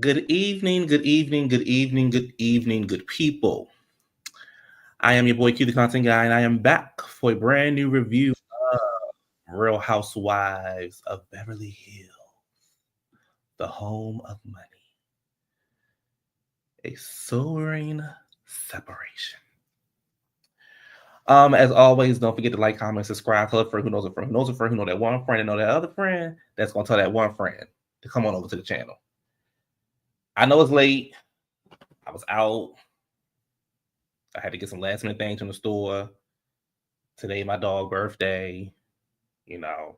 Good evening, good evening, good evening, good evening, good people. I am your boy Q the Content Guy, and I am back for a brand new review of Real Housewives of Beverly Hills, the home of money. A soaring separation. As always, don't forget to like, comment, subscribe, tell a friend who knows a friend who knows a friend who knows that one friend and know that other friend that's gonna tell that one friend to come on over to the channel. I know it's late. I was out. I had to get some last minute things from the store. Today, my dog's birthday. I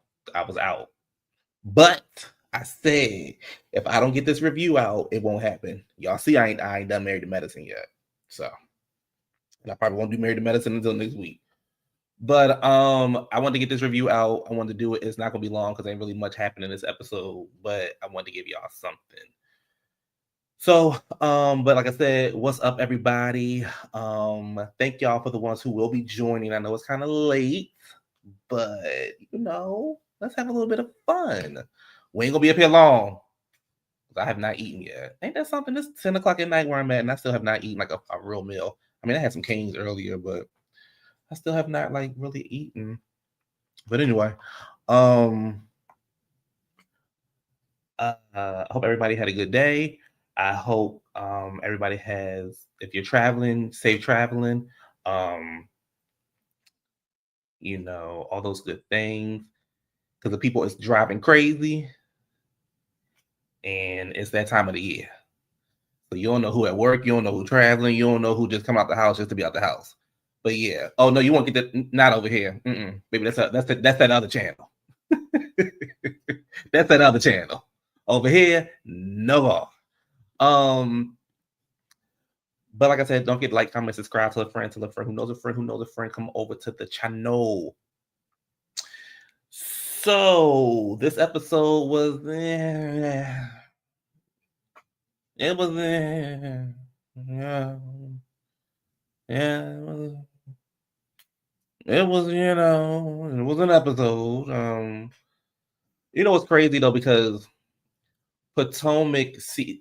was out. But I said, if I don't get this review out, it won't happen. Y'all see, I ain't done Married to Medicine yet. So, and I probably won't do Married to Medicine until next week. But I wanted to get this review out. I wanted to do it. It's not gonna be long because ain't really much happened in this episode, but I wanted to give y'all something. So, but like I said, what's up, everybody? Thank y'all for the ones who will be joining. I know it's kind of late, but let's have a little bit of fun. We ain't gonna be up here long. I have not eaten yet. Ain't that something? It's 10 o'clock at night where I'm at, and I still have not eaten like a real meal. I mean, I had some canes earlier, but I still have not like really eaten. But anyway, I hope everybody had a good day. I hope everybody has, if you're traveling, safe traveling. All those good things. Because the people is driving crazy. And it's that time of the year. So you don't know who at work, you don't know who traveling, you don't know who just come out the house just to be out the house. But yeah. Oh no, you won't get that. Not over here. Baby, that's that other channel. That's that other channel. Over here, no. But like I said, don't get like, comment, subscribe, tell a friend who knows a friend who knows a friend. Come over to the channel. So this episode was it was it was an episode. It's crazy though, because Potomac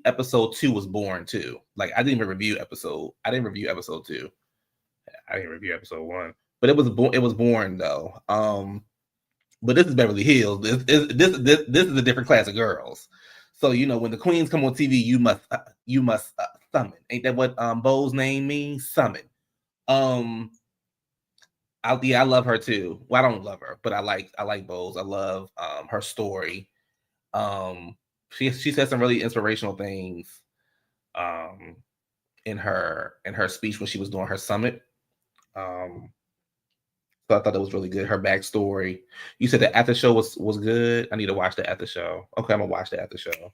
episode 2 was born too. Like I didn't even review episode 2. I didn't review episode 1, but it was born though. But this is Beverly Hills. This is a different class of girls. So when the queens come on TV, you must summon. Ain't that what Bo's name means? Summon. I love her too. Well, I don't love her, but I like Bo's. I love her story. She said some really inspirational things in her speech when she was doing her summit. So I thought that was really good. Her backstory. You said the after show was good. I need to watch the after show. Okay, I'm gonna watch the after show.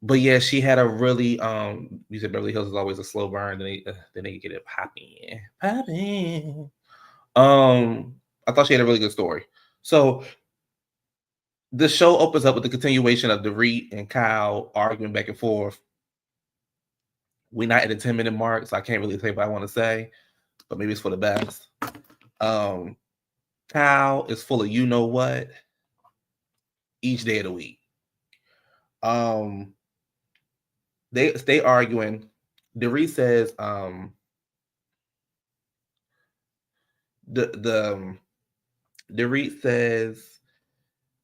But yeah, she had a really you said Beverly Hills is always a slow burn. Then they get it popping. I thought she had a really good story. So the show opens up with the continuation of Dorit and Kyle arguing back and forth. We're not at the 10-minute mark, so I can't really say what I want to say, but maybe it's for the best. Kyle is full of you know what each day of the week. They stay arguing. Dorit says Dorit says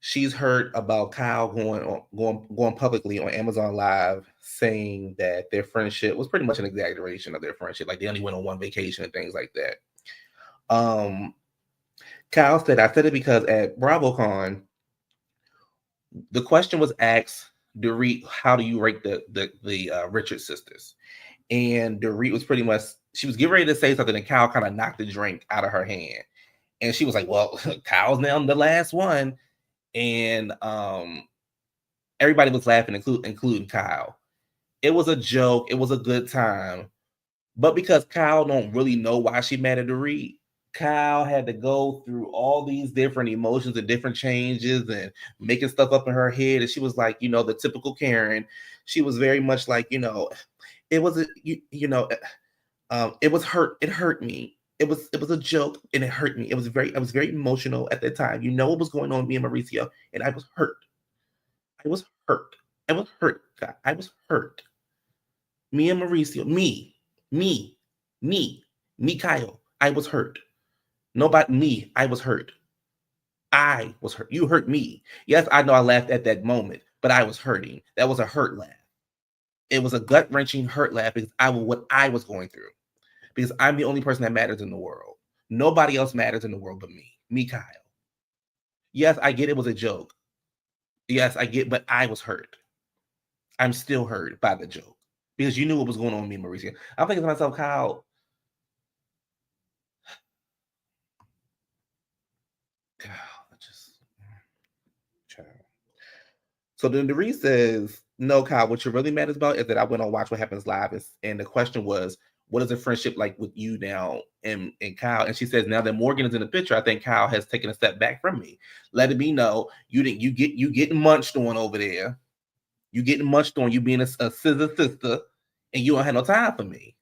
she's heard about Kyle going publicly on Amazon Live saying that their friendship was pretty much an exaggeration of their friendship. Like they only went on one vacation and things like that. Kyle said, I said it because at BravoCon, the question was asked, Dorit, how do you rate the Richard sisters? And Dorit was pretty much, she was getting ready to say something, and Kyle kind of knocked the drink out of her hand. And she was like, well, Kyle's now the last one. And everybody was laughing, including Kyle. It was a joke. It was a good time. But because Kyle don't really know why she mad at Dorit, Kyle had to go through all these different emotions and different changes and making stuff up in her head. And she was like, the typical Karen. She was very much like, it was it was hurt. It hurt me. It was a joke and it hurt me. I was very emotional at that time. What was going on with me and Mauricio, and I was hurt. I was hurt. I was hurt. God, I was hurt. Me and Mauricio, me, Kyle. I was hurt. Nobody, me. I was hurt. I was hurt. You hurt me. Yes, I know I laughed at that moment, but I was hurting. That was a hurt laugh. It was a gut wrenching hurt laugh because what I was going through. Because I'm the only person that matters in the world. Nobody else matters in the world but me, Kyle. Yes, I get it was a joke. Yes, I get, but I was hurt. I'm still hurt by the joke because you knew what was going on with me, Mauricio. I'm thinking to myself, Kyle. So then Dorit says, no, Kyle, what you're really mad about is that I went on Watch What Happens Live. And the question was, what is a friendship like with you now and Kyle? And she says, now that Morgan is in the picture, I think Kyle has taken a step back from me. Letting me know you getting munched on over there. You getting munched on, you being a scissor sister, and you don't have no time for me.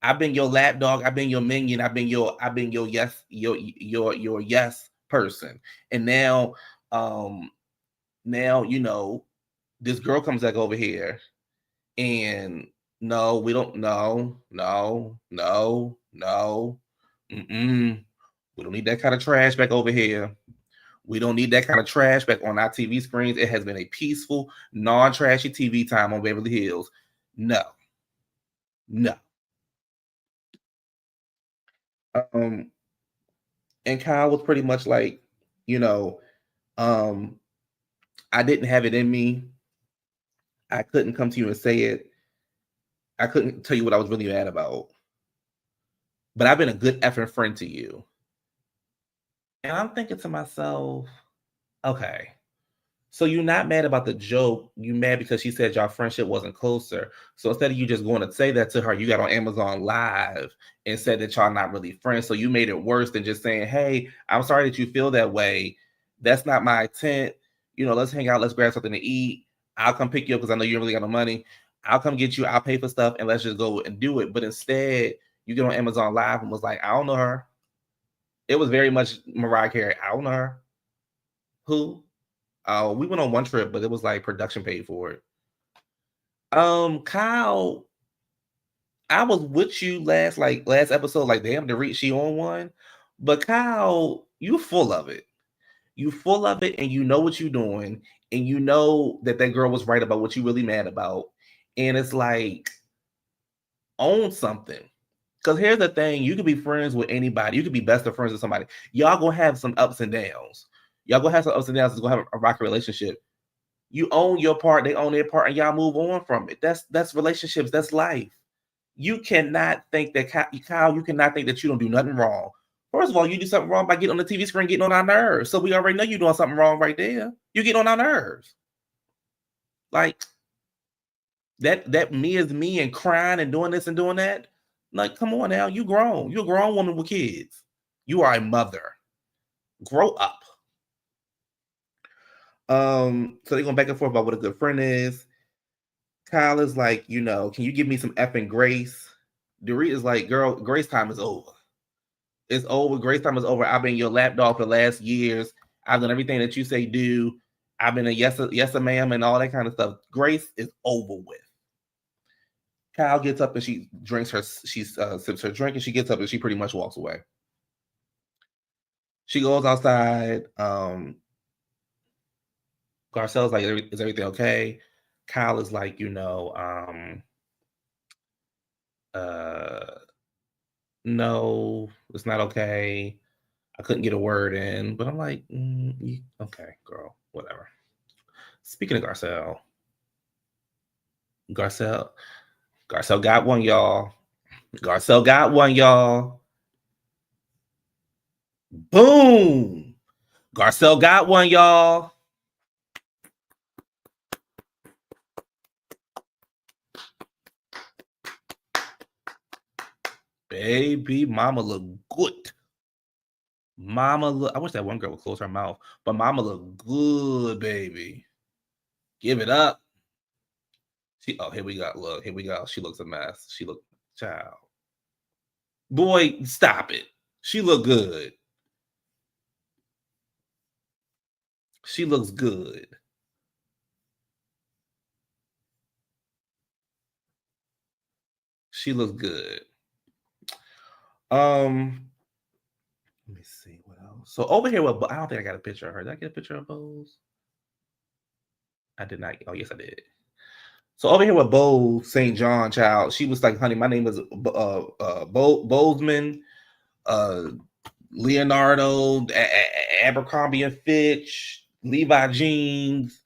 I've been your lap dog, I've been your minion, I've been your yes, your yes person. And now you know, this girl comes back over here and no, we don't no. We don't need that kind of trash back over here. We don't need that kind of trash back on our TV screens. It has been a peaceful, non-trashy TV time on Beverly Hills. No. And Kyle was pretty much like, you know, I didn't have it in me. I couldn't come to you and say it. I couldn't tell you what I was really mad about. But I've been a good effing friend to you. And I'm thinking to myself, okay, so you're not mad about the joke. You mad because she said your friendship wasn't closer. So instead of you just going to say that to her, you got on Amazon Live and said that y'all not really friends. So you made it worse than just saying, hey, I'm sorry that you feel that way. That's not my intent. You know, let's hang out. Let's grab something to eat. I'll come pick you up because I know you don't really got no money. I'll come get you. I'll pay for stuff and let's just go and do it. But instead, you get on Amazon Live and was like, I don't know her. It was very much Mariah Carey. I don't know her. Who? We went on one trip, but it was like production paid for it. Kyle, I was with you last episode, like damn, to reach she on one. But Kyle, you full of it. You full of it, and you know what you're doing, and you know that girl was right about what you really mad about. And it's like, own something. Because here's the thing, you could be friends with anybody. You could be best of friends with somebody. Y'all gonna have some ups and downs. Y'all gonna have some ups and downs. It's gonna have a rocky relationship. You own your part, they own their part, and y'all move on from it. That's relationships. That's life. You cannot think that Kyle. You cannot think that you don't do nothing wrong. First of all, you do something wrong by getting on the TV screen, getting on our nerves. So we already know you're doing something wrong right there. You get on our nerves. Like that me is me and crying and doing this and doing that. Like, come on now, you grown. You're a grown woman with kids. You are a mother. Grow up. So they're going back and forth about what a good friend is. Kyle is like, you know, can you give me some effing grace? Dorit is like, girl, grace time is over. It's over. Grace time is over. I've been your lapdog for the last years. I've done everything that you say do. I've been a yes, ma'am, and all that kind of stuff. Grace is over with. Kyle gets up and she drinks sips her drink, and she gets up and she pretty much walks away. She goes outside. Garcelle's like, is everything okay? Kyle is like, you know, no, it's not okay. I couldn't get a word in, but I'm like, okay, girl, whatever. Speaking of Garcelle got one, y'all. Garcelle got one, y'all. Boom! Garcelle got one, y'all. Baby, mama look good. I wish that one girl would close her mouth, but mama look good, baby. Give it up. Here we go. Look, here we go. She looks a mess. She look, child. Boy, stop it. She look good. She looks good. She looks good. Let me see what else. So over here, I don't think I got a picture of her. Did I get a picture of Bose? I did not. Oh, yes, I did. So over here with Bo St. John, child, she was like, honey, my name is Bozeman, Leonardo, Abercrombie and Fitch, Levi Jeans,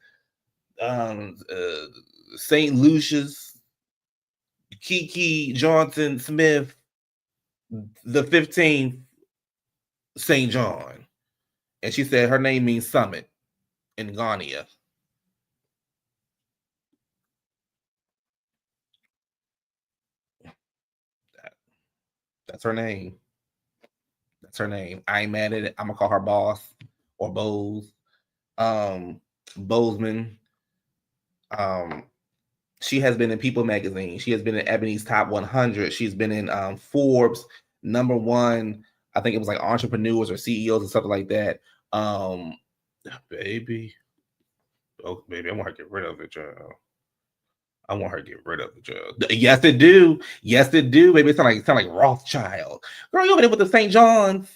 St. Lucius, Kiki Johnson Smith, the 15th St. John. And she said her name means summit in Ghana. That's her name. That's her name. I ain't mad at it. I'm gonna call her Boss or Bose. Bozeman. She has been in People magazine. She has been in Ebony's Top 100. She's been in Forbes #1. I think it was like entrepreneurs or CEOs or something like that. Baby. Oh, baby, I want her to get rid of it, child. I want her to get rid of it, child. Yes, it do. Yes, it do, baby. It sound like Rothschild. Girl, you over there with the St. John's.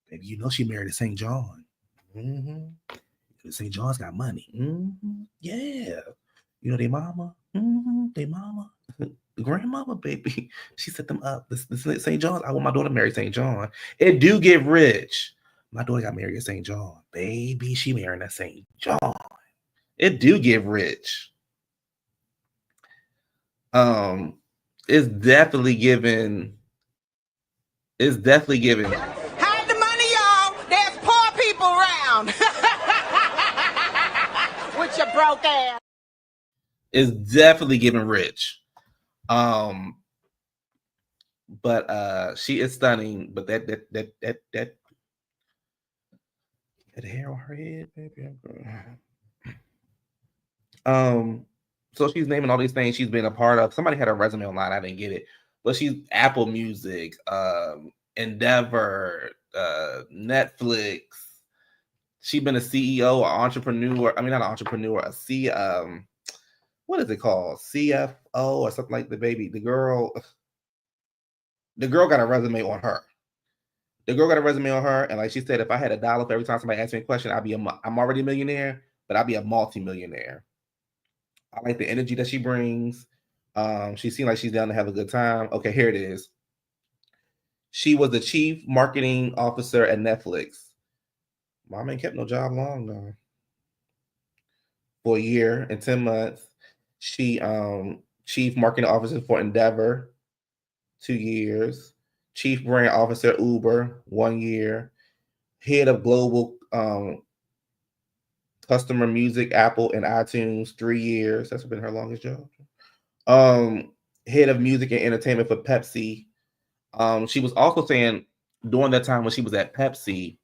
Baby, you know she married a St. John. St. John's got money. Yeah. You know, they mama. They mama. The grandmama, baby. She set them up. This St. John's. I want my daughter to marry St. John. It do get rich. My daughter got married at St. John. Baby, she married at St. John. It do get rich. It's definitely given. Hide the money, y'all. There's poor people around. With your broke ass. It's definitely giving rich. But she is stunning. But that hair on her head, baby. So she's naming all these things she's been a part of. Somebody had a resume online. I didn't get it, but she's Apple Music, Endeavor, Netflix. She's been a CEO, an entrepreneur. I mean, not an entrepreneur, what is it called? CFO or something like the baby. The girl got a resume on her. And like she said, if I had $1 for every time somebody asked me a question, I'm already a millionaire, but I'd be a multi-millionaire. I like the energy that she brings. She seems like she's down to have a good time. Okay, here it is. She was the chief marketing officer at Netflix. Mom ain't kept no job long though. For a year and 10 months. She chief marketing officer for Endeavor, 2 years. Chief brand officer Uber, 1 year. Head of global customer music, Apple and iTunes, 3 years. That's been her longest job. Head of music and entertainment for Pepsi. She was also saying during that time when she was at PepsiCo,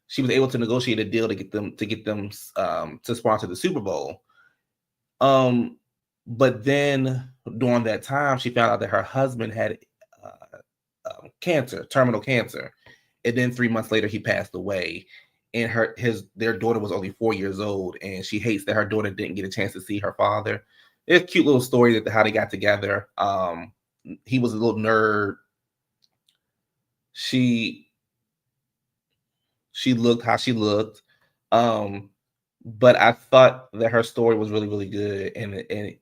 she was able to negotiate a deal to get them to sponsor the Super Bowl. But then during that time, she found out that her husband had cancer, terminal cancer, and then 3 months later he passed away. And their daughter was only 4 years old, and she hates that her daughter didn't get a chance to see her father. It's a cute little story that how they got together. He was a little nerd. She looked how she looked. But I thought that her story was really, really good. And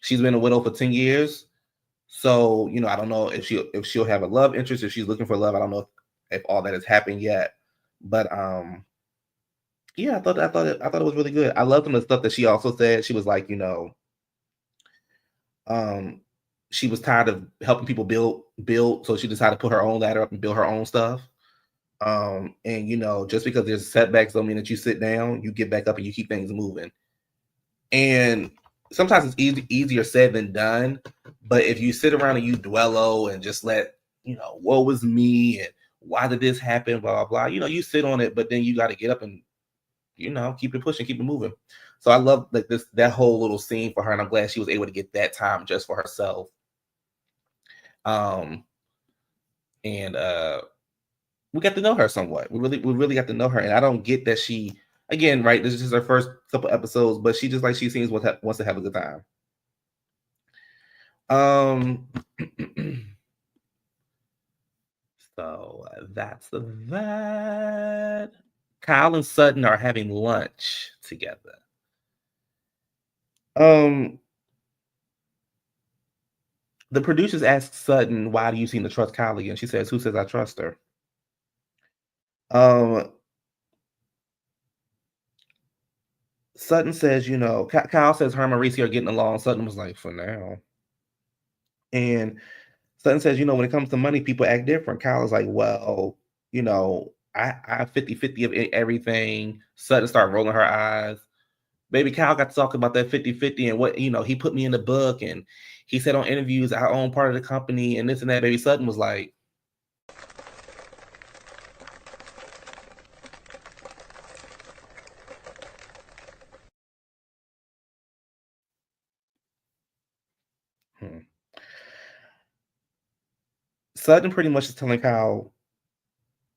she's been a widow for 10 years. So, you know, I don't know if she'll have a love interest, if she's looking for love. I don't know if all that has happened yet. But yeah, I thought it was really good. I loved some of the stuff that she also said. She was like, you know, she was tired of helping people build, so she decided to put her own ladder up and build her own stuff. And you know, just because there's setbacks don't mean that you sit down. You get back up and you keep things moving. And sometimes it's easier said than done. But if you sit around and you dwello and just let, you know, woe was me and why did this happen, blah, blah, blah. You know, you sit on it, but then you got to get up and, you know, keep it pushing, keep it moving. So I love like that whole little scene for her, and I'm glad she was able to get that time just for herself. And we got to know her somewhat. We really got to know her, and I don't get that she, again, right, this is just her first couple episodes, but she just like she seems wants to have a good time. So that's that. Kyle and Sutton are having lunch together. The producers asked Sutton, "Why do you seem to trust Kyle again?" She says, "Who says I trust her?" Sutton says, you know, Kyle says her and Mauricio are getting along. Sutton was like, "For now." And Sutton says, you know, when it comes to money, people act different. Kyle is like, "Well, you know, I 50-50 of everything." Sutton started rolling her eyes. Baby Kyle got to talk about that 50-50 and what, you know, he put me in the book and he said on interviews, I own part of the company and this and that. Baby Sutton was like, Sutton pretty much is telling Kyle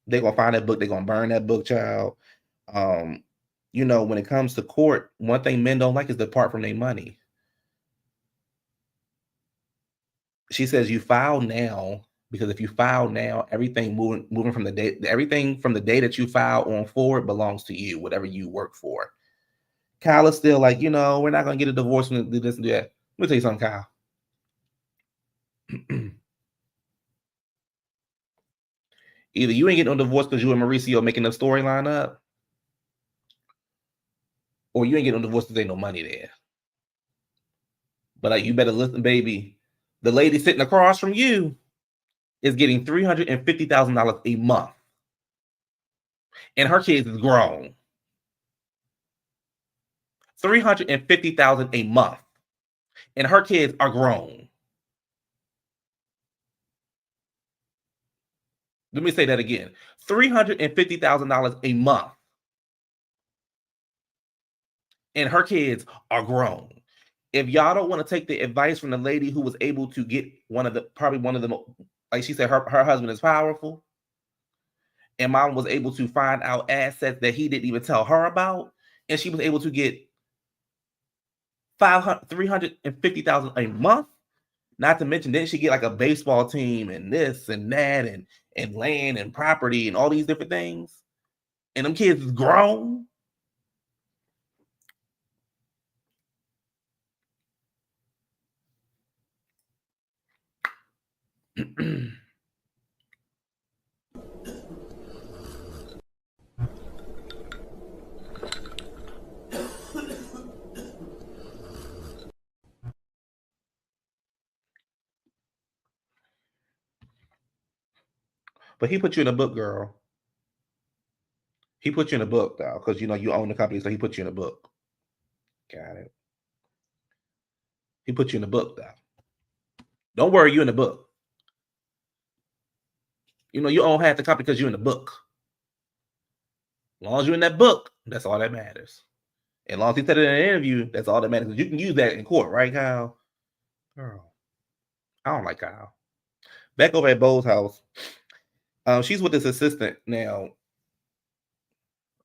they're gonna find that book, they're gonna burn that book, child. You know, when it comes to court, one thing men don't like is to part from their money. She says you file now, because if you file now, everything moving from the day, everything from the day that you file on forward belongs to you, whatever you work for. Kyle is still like, you know, we're not gonna get a divorce and do this and do that. Let me tell you something, Kyle. Either you ain't getting no divorce because you and Mauricio making the storyline up, or you ain't getting no divorce because ain't no money there. But like, you better listen, baby. The lady sitting across from you is getting $350,000 a month, and her kids is grown. $350,000 a month, and her kids are grown. Let me say that again: $350,000 a month, and her kids are grown. If y'all don't want to take the advice from the lady who was able to get probably one of the, like she said, her husband is powerful, and mom was able to find out assets that he didn't even tell her about, and she was able to get $350,000 a month. Not to mention, didn't she get like a baseball team and this and that and land and property and all these different things? And them kids is grown. But he put you in a book, girl. He put you in a book, though, because you know you own the company, so he put you in a book. Got it. He put you in a book, though. Don't worry, you in the book. You know you own half the company because you're in the book. As long as you're in that book, that's all that matters. And as long as he said it in an interview, that's all that matters. You can use that in court, right, Kyle? Girl, I don't like Kyle. Back over at Bo's house. She's with this assistant now.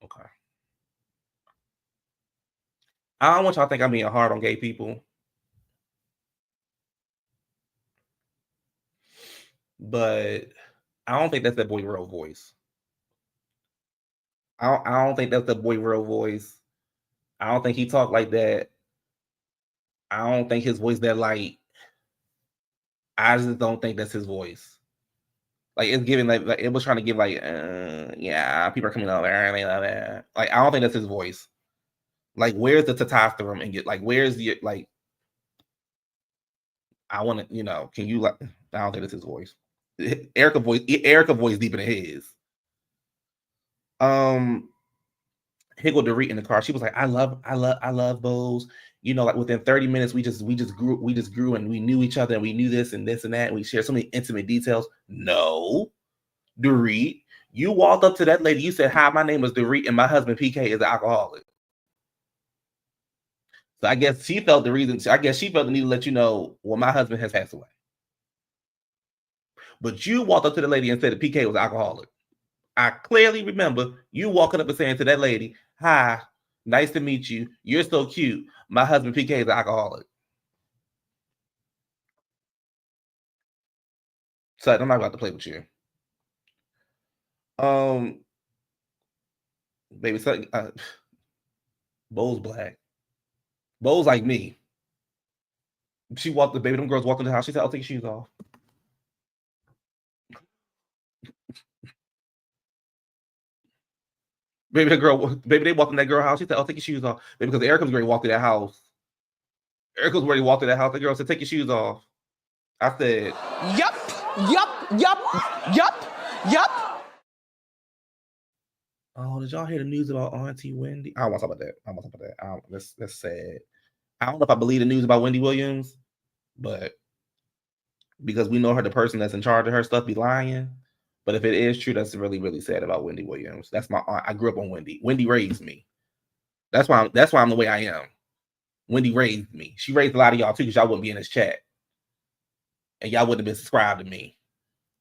Okay. I don't want y'all to think I'm being hard on gay people. But I don't think that's that boy real voice. I don't think that's the boy real voice. I don't think he talked like that. I don't think his voice that light. I just don't think that's his voice. Like it's giving like it was trying to give like yeah, people are coming over there and they love it. Like I don't think that's his voice. Like where's the testosterone and get like where's the like I want to, you know, can you like I don't think that's his voice. Erika voice deeper than his. Here go Dorit in the car. She was like, I love Bose. You know, like within 30 minutes, we just grew and we knew each other and we knew this and this and that. And we shared so many intimate details. No, Dorit, you walked up to that lady. You said, "Hi, my name is Dorit, and my husband PK is an alcoholic." So I guess she felt the reason. I guess she felt the need to let you know, well, my husband has passed away. But you walked up to the lady and said that PK was an alcoholic. I clearly remember you walking up and saying to that lady, "Hi, nice to meet you. You're so cute. My husband PK is an alcoholic." Sutton, I'm not about to play with you. Baby, Sutton, Bo's black. Bo's like me. She walked the baby. Them girls walked in the house. She said, "I'll take your shoes off." Baby, they walked in that girl house. She said, "I'll take your shoes off." Baby, because Erika was ready to walk through that house. Erika was ready to walk through that house. The girl said, "Take your shoes off." I said, Yup. "Oh, did y'all hear the news about Auntie Wendy?" I don't want to talk about that. That's sad. I don't know if I believe the news about Wendy Williams, but because we know her, the person that's in charge of her stuff, be lying. But if it is true, that's really, really sad about Wendy Williams. That's my aunt. I grew up on Wendy. Wendy raised me. That's why I'm the way I am. Wendy raised me. She raised a lot of y'all too, because y'all wouldn't be in this chat. And y'all wouldn't have been subscribed to me.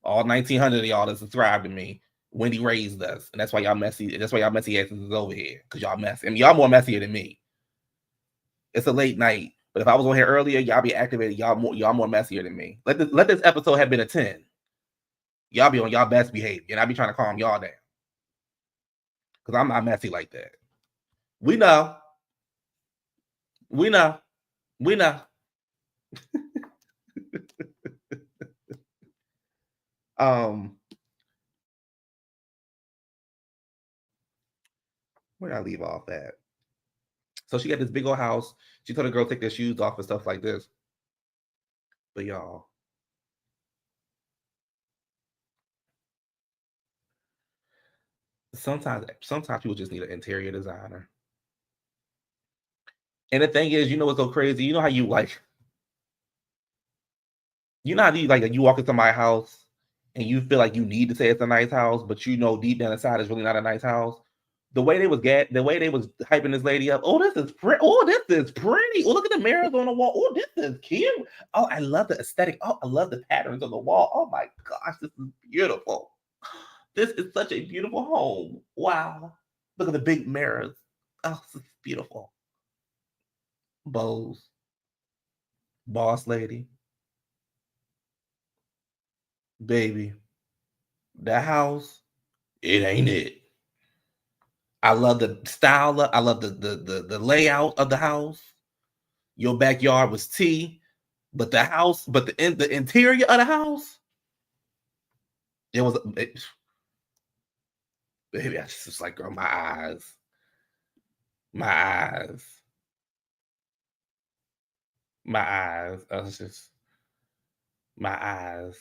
All 1,900 of y'all that subscribed to me, Wendy raised us. And that's why y'all messy. That's why y'all messy asses is over here. Because y'all messy. I mean, y'all more messier than me. It's a late night. But if I was on here earlier, y'all be activated. Y'all more messier than me. Let this episode have been a 10. Y'all be on y'all best behavior. And I be trying to calm y'all down. Because I'm not messy like that. We know. We know. We know. Where did I leave off at? So she got this big old house. She told the girl to take their shoes off and stuff like this. But y'all, sometimes people just need an interior designer. And the thing is, you know what's so crazy? You know how you like, you know how you walk into my house and you feel like you need to say it's a nice house, but you know deep down inside it's really not a nice house. The way they was hyping this lady up. Oh, this is pretty. Oh, this is pretty. Oh, look at the mirrors on the wall. Oh, this is cute. Oh, I love the aesthetic. Oh, I love the patterns on the wall. Oh my gosh, this is beautiful. This is such a beautiful home. Wow. Look at the big mirrors. Oh, this is beautiful. Bows. Boss lady. Baby. That house, it ain't it. I love the style. I love the layout of the house. Your backyard was tea, but the house, but the interior of the house, baby, I just was like, girl, my eyes. I was just my eyes.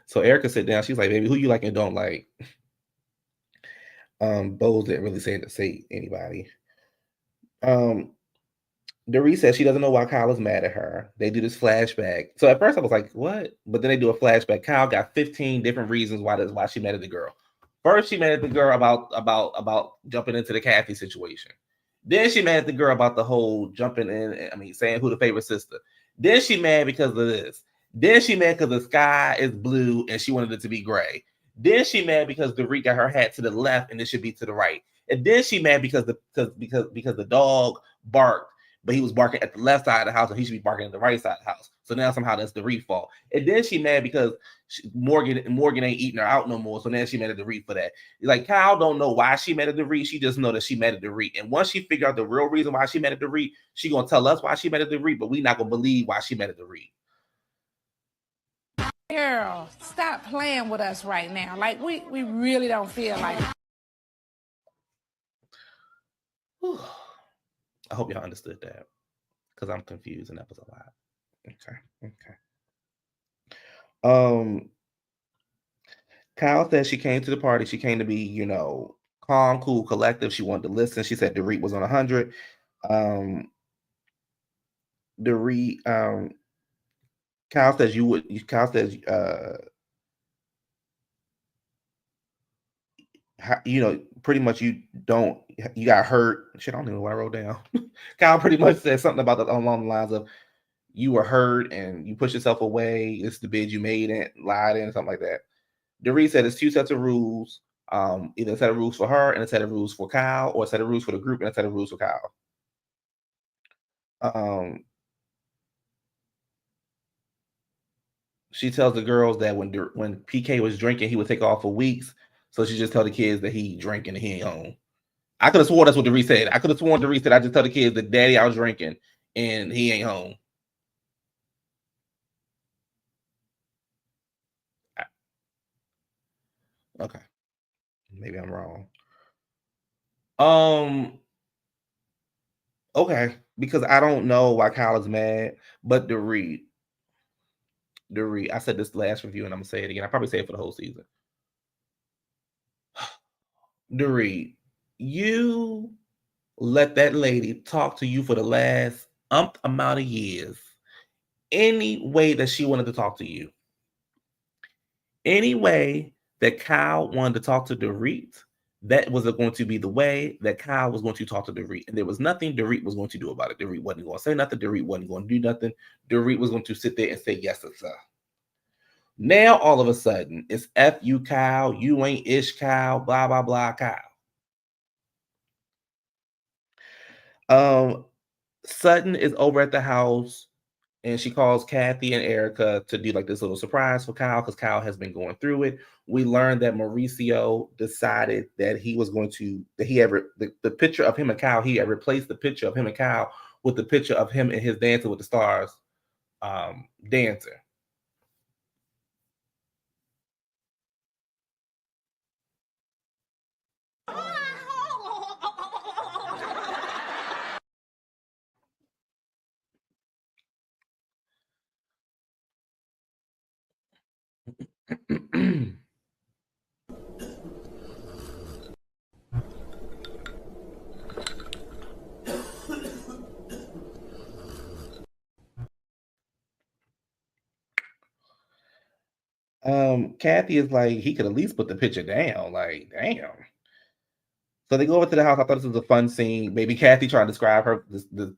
So Erika sat down. She's like, baby, who you like and don't like? Bo didn't really say anybody. Dorit says she doesn't know why Kyle is mad at her. They do this flashback. So at first I was like, what? But then they do a flashback. Kyle got 15 different reasons why she mad at the girl. First, she mad at the girl about jumping into the Kathy situation. Then she mad at the girl about the whole jumping in, saying who the favorite sister. Then she mad because of this. Then she mad because the sky is blue and she wanted it to be gray. Then she mad because Dorit got her hat to the left and it should be to the right. And then she mad because the dog barked, but he was barking at the left side of the house and he should be barking at the right side of the house. So now somehow that's Dorit's fault. And then she mad because Morgan ain't eating her out no more. So now she mad at Dorit for that. Like, Kyle don't know why she mad at Dorit. She just know that she mad at Dorit. And once she figure out the real reason why she mad at Dorit, she gonna tell us why she mad at Dorit, but we not gonna believe why she mad at Dorit. Girl, stop playing with us right now. Like, we really don't feel like it. I hope y'all understood that, because I'm confused and that was a lot. Okay. Kyle said she came to the party. She came to be, calm, cool, collective. She wanted to listen. She said Dorit was on 100. Dorit, Kyle says pretty much you got hurt. Shit, I don't even know what I wrote down. Kyle pretty much said something about that along the lines of you were hurt and you pushed yourself away. It's the bid you made and lied in, something like that. Dorit said it's 2 sets of rules. Either a set of rules for her and a set of rules for Kyle, or a set of rules for the group and a set of rules for Kyle. She tells the girls that when PK was drinking, he would take off for weeks. So she just tell the kids that he drinking and he ain't home. I could have sworn that's what Dorit said. I could have sworn Dorit said I just tell the kids that daddy out drinking and he ain't home. Okay. Maybe I'm wrong. Okay, because I don't know why Kyle is mad, but Dorit, I said this last review and I'm gonna say it again. I probably say it for the whole season. Dorit, you let that lady talk to you for the last amount of years any way that she wanted to talk to you. Any way that Kyle wanted to talk to Dorit, that was going to be the way that Kyle was going to talk to Dorit. And there was nothing Dorit was going to do about it. Dorit wasn't going to say nothing. Dorit wasn't going to do nothing. Dorit was going to sit there and say, yes, sir. Now, all of a sudden, it's F you, Kyle. You ain't ish, Kyle. Blah, blah, blah, Kyle. Sutton is over at the house and she calls Kathy and Erika to do like this little surprise for Kyle because Kyle has been going through it. We learned that Mauricio decided that he was going to, that he ever, the picture of him and Kyle, he had replaced the picture of him and Kyle with the picture of him and his Dancing with the Stars dancer. Kathy is like, he could at least put the picture down. Like, damn. So they go over to the house. I thought this was a fun scene. Maybe Kathy trying to describe her,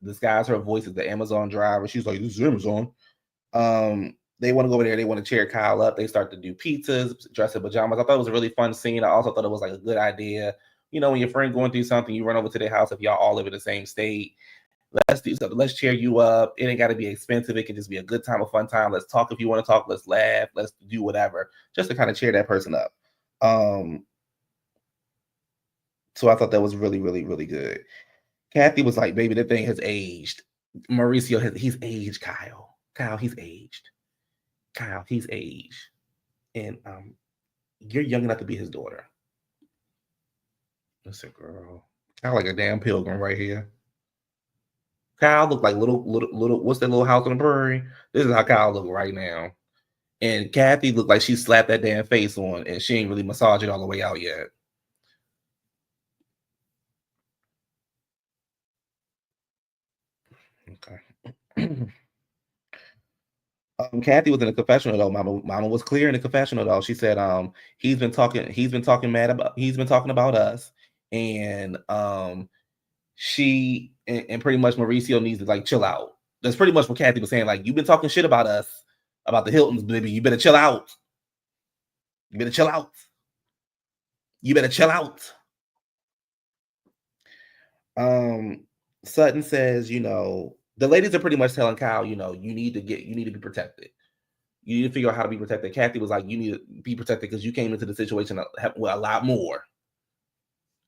disguise her voice as the Amazon driver. She's like, this is Amazon. They want to go over there. They want to cheer Kyle up. They start to do pizzas, dress in pajamas. I thought it was a really fun scene. I also thought it was like a good idea. You know, when your friend going through something, you run over to their house if y'all all live in the same state. Let's do something. Let's cheer you up. It ain't got to be expensive. It can just be a good time, a fun time. Let's talk if you want to talk. Let's laugh. Let's do whatever, just to kind of cheer that person up. So I thought that was really, really, really good. Kathy was like, baby, that thing has aged. Mauricio, he's aged, Kyle. Kyle, he's aged. Kyle, he's aged. And you're young enough to be his daughter. Listen, girl. Kyle like a damn pilgrim right here. Kyle looked like little, what's that little house on the prairie? This is how Kyle look right now. And Kathy looked like she slapped that damn face on and she ain't really massaged it all the way out yet. Okay. Kathy was in a confessional though. Mama was clear in the confessional though. She said, he's been talking about us, and she and pretty much Mauricio needs to like chill out. That's pretty much what Kathy was saying. Like, you've been talking shit about us, about the Hiltons, baby. You better chill out. You better chill out. You better chill out. Sutton says, you know, the ladies are pretty much telling Kyle, you know, you need to be protected. You need to figure out how to be protected. Kathy was like, you need to be protected because you came into the situation with a lot more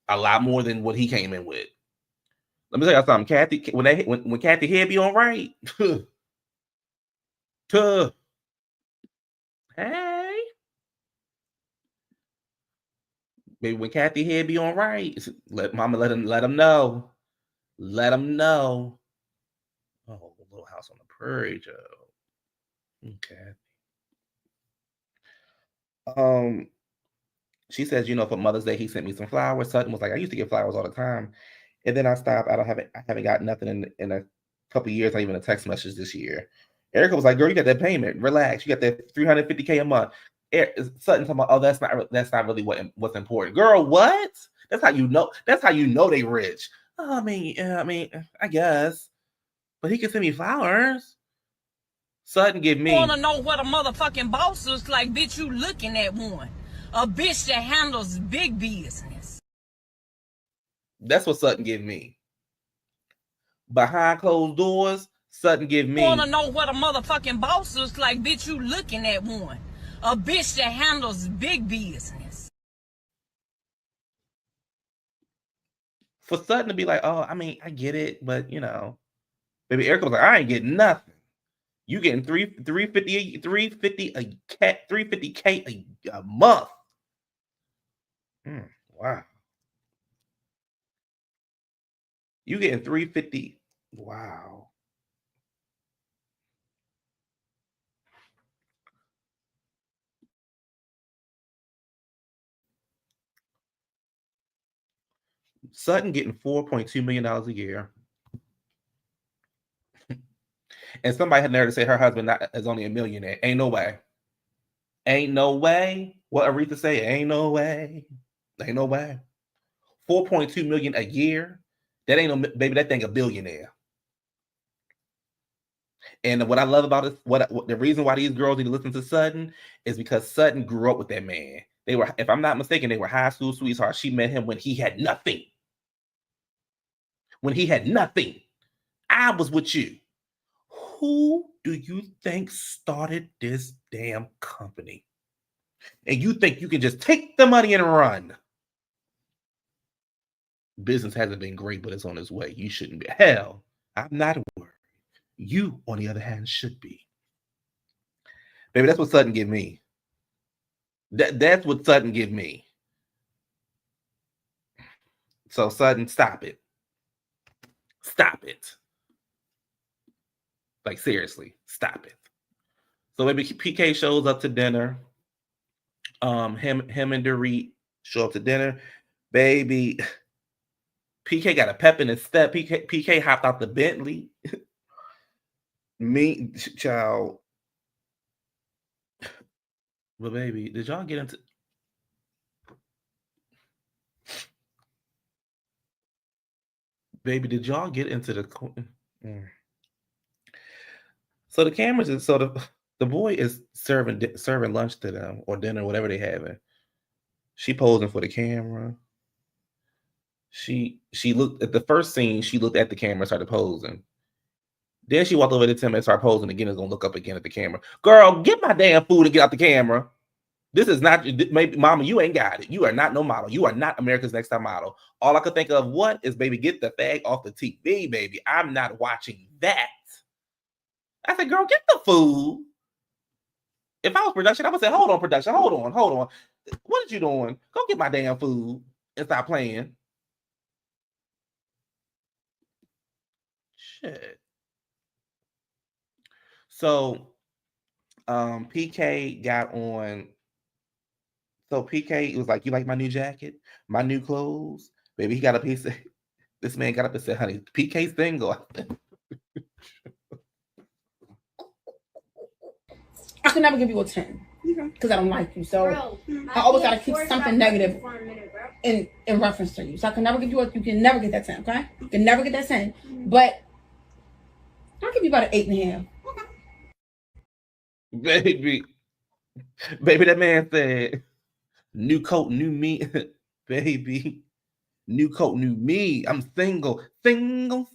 than what he came in with. Let me tell you something, Kathy. When Kathy head be on right, hey, maybe when Kathy head be on right, let him know. Let him know. Oh, Little House on the Prairie, Joe. Okay. She says, you know, for Mother's Day, he sent me some flowers. Sutton was like, I used to get flowers all the time. And then I stopped. I haven't got nothing in a couple of years, not even a text message this year. Erika was like, girl, you got that payment. Relax. You got that $350K a month. Sutton talking about, oh, that's not really what's important. Girl, what? That's how you know. That's how you know they rich. Oh, I mean, I guess. But he can send me flowers. Sutton give me. I want to know what a motherfucking boss looks like, bitch. You looking at one. A bitch that handles big business. That's what Sutton give me. Behind closed doors, Sutton give me. Want to know what a motherfucking boss looks like? Bitch, you looking at one. A bitch that handles big business. For Sutton to be like, oh, I mean, I get it, but you know, baby Erika was like, I ain't getting nothing. You getting 350K a month. Wow. You getting 350. Wow. Sutton getting $4.2 million a year. And somebody had nerve to say her husband is only a millionaire. Ain't no way. Ain't no way. What Aretha say? Ain't no way. Ain't no way. 4.2 million a year. That ain't no baby. That thing a billionaire. And what I love about it, what the reason why these girls need to listen to Sutton is because Sutton grew up with that man. They were, if I'm not mistaken, they were high school sweethearts. She met him when he had nothing. When he had nothing. I was with you. Who do you think started this damn company? And you think you can just take the money and run? Business hasn't been great, but it's on its way. You shouldn't be. Hell, I'm not worried. You, on the other hand, should be. Baby, that's what Sutton give me. That's what Sutton give me. So Sutton, stop it. Stop it. Like, seriously, stop it. So maybe PK shows up to dinner. Him and Dorit show up to dinner. Baby, PK got a pep in his step. PK hopped out the Bentley. Me, child. But baby, did y'all get into... Baby, did y'all get into the... So the cameras is... So the boy is serving lunch to them, or dinner, whatever they having. She posing for the camera. She looked at the first scene. She looked at the camera and started posing. Then she walked over to Tim and started posing again. Is gonna look up again at the camera. Girl, get my damn food and get out the camera. This is not, maybe, mama, you ain't got it. You are not no model. You are not America's Next Top Model. All I could think of is, baby, get the fag off the TV, baby. I'm not watching that. I said, girl, get the food. If I was production, I would say, hold on, production, hold on. What are you doing? Go get my damn food and stop playing. Shit. So, PK got on. So PK was like, you like my new jacket? My new clothes? Baby, he got a piece of... This man got up and said, honey, PK's single. I can never give you a 10 because I don't like you. So I always got to keep something negative in reference to you. So I can never give you you can never get that 10, okay? You can never get that 10. But I'll give you about an 8.5. Baby, that man said, new coat, new me. Baby, new coat, new me. I'm single. Single.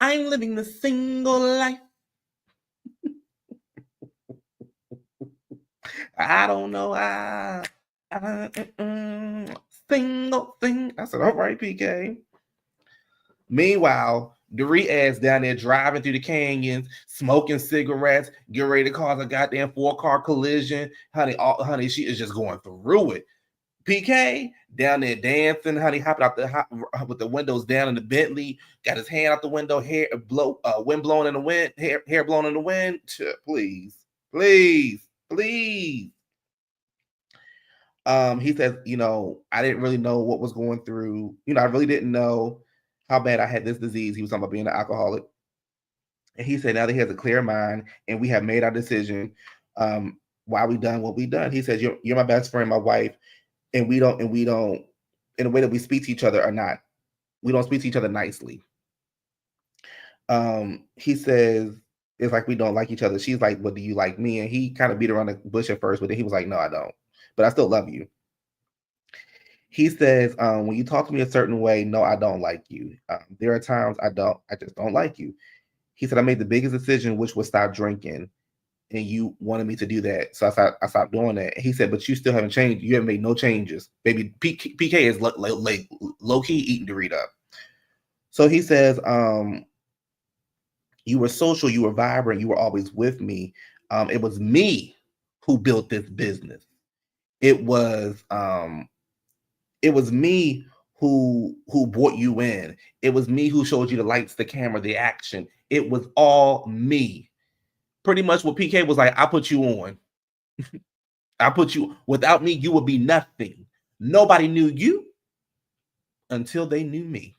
I'm living the single life. I don't know. Single thing. I said, all right, PK. Meanwhile, Dorit ass down there driving through the canyons, smoking cigarettes, getting ready to cause a goddamn 4-car collision. Honey, she is just going through it. PK down there dancing, honey, hopping out with the windows down in the Bentley, got his hand out the window, wind blowing in the wind, hair blowing in the wind. Please. He says, I didn't really know what was going through. I really didn't know how bad I had this disease. He was talking about being an alcoholic. And he said, now that he has a clear mind and we have made our decision, why we done what we done. He says, you're my best friend, my wife, and we don't, in the way that we speak to each other we don't speak to each other nicely. He says, it's like we don't like each other. She's like, well, do you like me? And he kind of beat around the bush at first, but then he was like, no, I don't. but I still love you. He says, when you talk to me a certain way, no, I don't like you. There are times I just don't like you. He said, I made the biggest decision, which was stop drinking. And you wanted me to do that. So I stopped doing that. He said, but you still haven't changed. You haven't made no changes. Baby, PK is low-key eating Dorit up. So he says, you were social, you were vibrant, you were always with me. It was me who built this business. It was me who brought you in. It was me who showed you the lights, the camera, the action. It was all me. Pretty much what PK was like, I put you on. I put you, without me, you would be nothing. Nobody knew you until they knew me.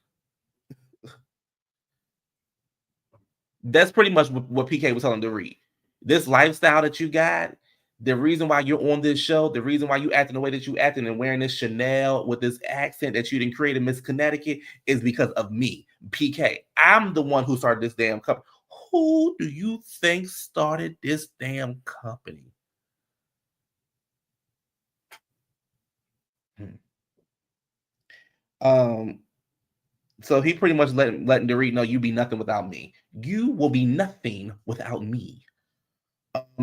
That's pretty much what PK was telling Dorit. This lifestyle that you got, the reason why you're on this show, the reason why you acting the way that you acting and wearing this Chanel with this accent that you didn't create in Miss Connecticut is because of me, PK. I'm the one who started this damn company. Who do you think started this damn company? So he pretty much letting Dorit know you be nothing without me. You will be nothing without me.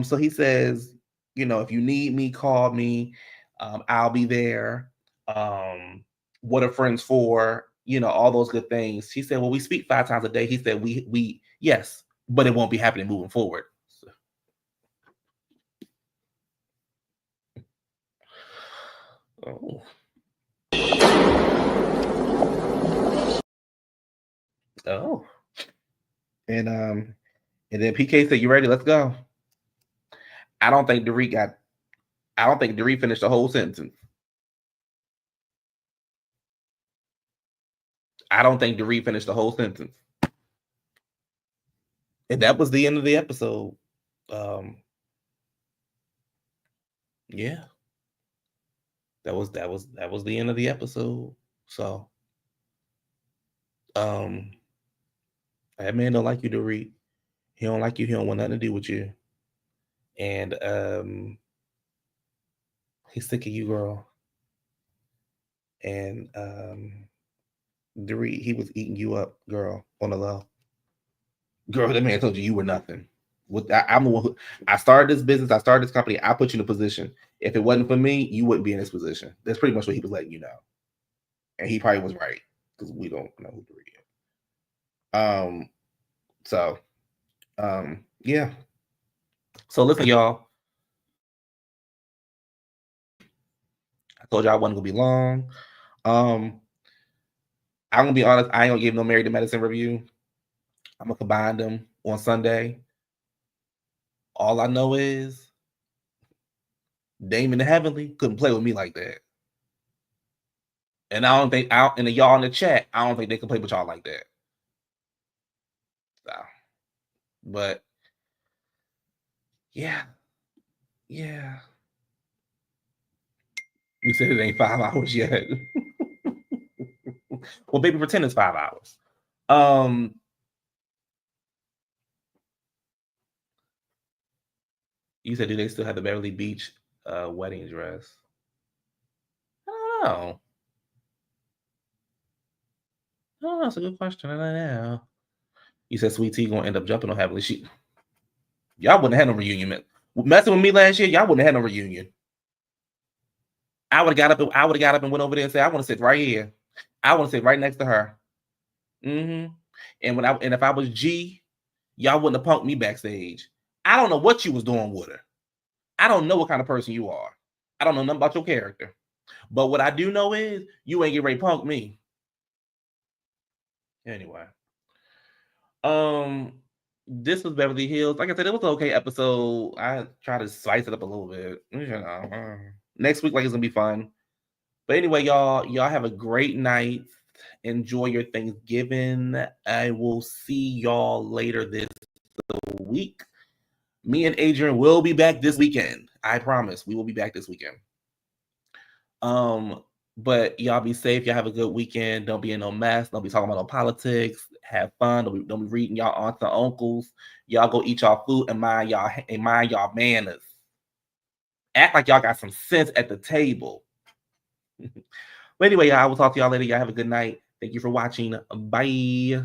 So he says, you know, if you need me, call me. I'll be there. What are friends for? You know, all those good things. He said, well, we speak 5 times a day. He said, we yes, but it won't be happening moving forward. Oh. Oh. And then PK said, you ready? Let's go. I don't think Dorit finished the whole sentence. I don't think Dorit finished the whole sentence. And that was the end of the episode. Yeah. That was the end of the episode. So that man don't like you, Dorit. He don't like you. He don't want nothing to do with you. And he's sick of you, girl. And Dorit, he was eating you up, girl, on the low. Girl, that man told you were nothing. I'm the one who I started this business. I started this company. I put you in a position. If it wasn't for me, you wouldn't be in this position. That's pretty much what he was letting you know. And he probably was right because we don't know who Dorit is. Yeah. So listen, y'all. I told you I wasn't gonna be long. I'm gonna be honest. I ain't gonna give no Married to Medicine review. I'm gonna combine them on Sunday. All I know is Damon the Heavenly couldn't play with me like that. And I don't think and y'all in the chat, I don't think they can play with y'all like that. So, but yeah. You said it ain't 5 hours yet. Well, baby, pretend it's 5 hours. You said, do they still have the Beverly Beach wedding dress? I don't know. Oh, that's a good question. I don't know. You said Sweet Tea gonna end up jumping on Heavenly. Y'all wouldn't have had no reunion. Messing with me last year, y'all wouldn't have had no reunion. I would have got up and went over there and said, I want to sit right here. I want to sit right next to her. And if I was G, y'all wouldn't have punked me backstage. I don't know what you was doing with her. I don't know what kind of person you are. I don't know nothing about your character. But what I do know is you ain't get ready to punk me. Anyway. This was Beverly Hills. Like I said, it was an okay episode. I try to spice it up a little bit. You know, next week, like, it's gonna be fun. But anyway, y'all have a great night. Enjoy your Thanksgiving. I will see y'all later this week. Me and Adrian will be back this weekend. I promise we will be back this weekend. But y'all be safe. Y'all have a good weekend. Don't be in no mess. Don't be talking about no politics. Have fun. Don't be reading y'all aunts and uncles. Y'all go eat y'all food and mind y'all manners. Act like y'all got some sense at the table. But anyway, y'all, I will talk to y'all later. Y'all have a good night. Thank you for watching. Bye.